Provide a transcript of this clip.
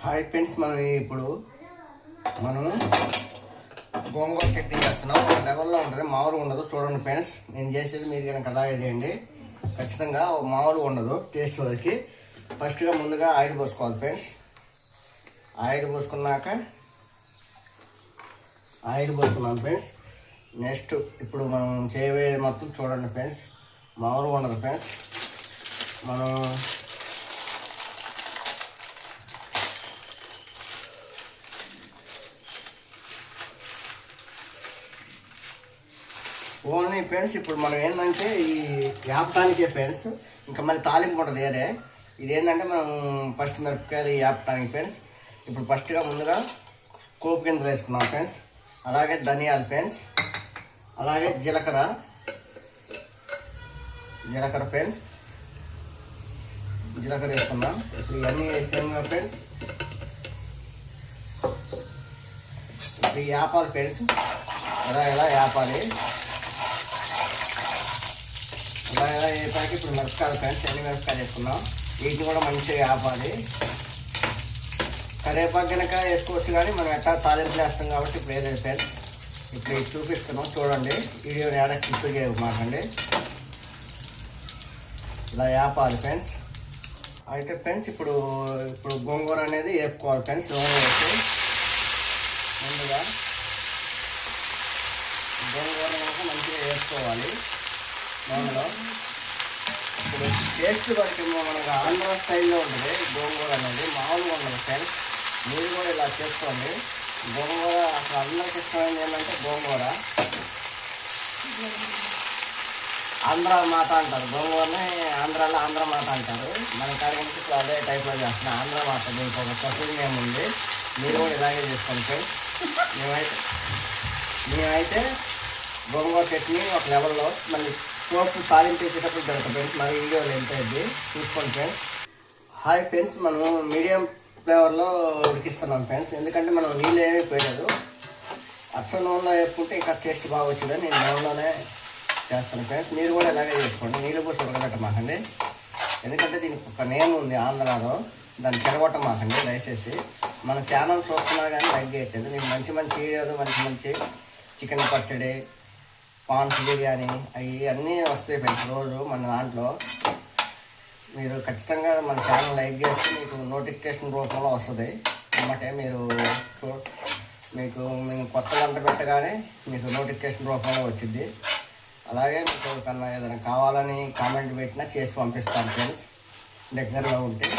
Hi friends, మనం గోంగూర చట్నీ చేస్తున్నాం. ఒక లెవెల్లో ఉంటుంది, మామూలుగా ఉండదు. చూడండి ఫ్రెండ్స్, నేను చేసేది మీరు కనుక అలాగే చేయండి. ఖచ్చితంగా మామూలుగా ఉండదు టేస్ట్ వరకు. ఫస్ట్గా ముందుగా ఆయిల్ పోసుకోవాలి ఫ్రెండ్స్. ఆయిల్ పోసుకున్నాం ఫ్రెండ్స్. నెక్స్ట్ ఇప్పుడు మనం చేయబోయేది మొత్తం చూడండి ఫ్రెండ్స్, మామూలుగా ఉండదు ఫ్రెండ్స్. మనం ఓన్లీ ఫ్రెండ్స్ ఇప్పుడు మనం ఏంటంటే ఈ వేపటానికే ఫ్రెండ్స్, ఇంకా మళ్ళీ తాలింపు ఉంటుంది వేరే. ఇదేంటంటే మనం ఫస్ట్ మిరపకాయలు వేపటానికి ఫ్రెండ్స్. ఇప్పుడు ఫస్ట్గా ముందుగా కోపు గింజలు వేసుకున్నాం ఫ్రెండ్స్, అలాగే ధనియాలు ఫ్రెండ్స్, అలాగే జీలకర్ర ఫ్రెండ్స్. జీలకర్ర వేసుకున్నాం. ఇప్పుడు ఇవన్నీ వేసాము ఫ్రెండ్స్. ఇప్పుడు వేపాలి ఫ్రెండ్స్, ఎలా వేపాలి. ఇలా వేపాకి ఇప్పుడు మిరపకాయలు ఫ్రెండ్స్, ఎన్ని మిరపకాయలు వేసుకున్నాం. వీటిని కూడా మంచిగా వేపాలి. కరివేపాకు కనుక వేసుకోవచ్చు, కానీ మనం ఎట్లా తాలింపులు వేస్తాం కాబట్టి ఇప్పుడు వేరే ఫ్రెండ్స్. ఇప్పుడు ఇది చూపిస్తున్నాం చూడండి. వీడియోని ఏడా క్లిక్ చేయమాకండి. ఇలా వేపాలి ఫ్రెండ్స్. అయితే ఫ్రెండ్స్ ఇప్పుడు గోంగూర అనేది వేపుకోవాలి ఫ్రెండ్స్. నూనె వేసి ముందుగా గోంగూర కనుక మంచిగా వేసుకోవాలి నూనెలో. ఇప్పుడు టేస్ట్ బట్టి మనకు ఆంధ్ర స్టైల్లో ఉంటుంది గోంగూర అనేది, మామూలుగా ఉండదు ఫ్రెండ్స్. మీరు కూడా ఇలా చేసుకోండి. గోంగూర అసలు అందరికి ఇష్టమైంది ఏంటంటే గోంగూర. ఆంధ్ర మాత అంటారు గోంగూరని, ఆంధ్రాలో ఆంధ్ర మాత అంటారు. మన కాడికి ఇప్పుడు అదే టైప్లో చేస్తున్నాం, ఆంధ్ర మాత. దీనికి ఒక స్పెషల్ నేమ్ ఉంది. మీరు కూడా ఇలాగే చేసుకోండి ఫ్రెండ్స్. మేమైతే గోంగూర చట్నీ ఒక లెవెల్లో మళ్ళీ పోపు తాలింపు వేసేటప్పుడు జరుగుతుంది ఫ్రెండ్స్. మన వీడియోలో ఎంత అయింది చూసుకోండి ఫ్రెండ్స్. హాయ్ ఫ్రెండ్స్, మనం మీడియం ఫ్లేవర్లో ఉడికిస్తున్నాం ఫ్రెండ్స్. ఎందుకంటే మనం నీళ్ళు ఏమీ పోయలేదు. అచ్చ నూనెలో వేసుకుంటే ఇంకా టేస్ట్ బాగా వచ్చిందని నేను నూనెలోనే చేస్తాను ఫ్రెండ్స్. మీరు కూడా ఇలాగే చేసుకోండి, నీళ్ళు పోసి ఉడకబెట్టమాకండి. ఎందుకంటే దీనికి ఒక నేమ్ ఉంది ఆంధ్రాలో, దాన్ని చెడగొట్టమాకండి దయచేసి. మన ఛానల్ చూస్తున్నా కానీ లైక్ చేయట్లేదు. మీకు మంచి వీడియోలు, మంచి చికెన్ పచ్చడి, ప్రాన్స్ బిర్యానీ అవి అన్నీ వస్తాయి ఫ్రెండ్స్ రోజు మన దాంట్లో. మీరు ఖచ్చితంగా మన ఛానల్ లైక్ చేస్తే మీకు నోటిఫికేషన్ రూపంలో వస్తుంది అన్నమాట. మీకు మేము కొత్త వంట పెట్టగానే మీకు నోటిఫికేషన్ రూపంలో వచ్చింది. అలాగే మీకు కన్నా ఏదైనా కావాలని కామెంట్ పెట్టినా చేసి పంపిస్తాను ఫ్రెండ్స్, దగ్గరలో ఉంటే.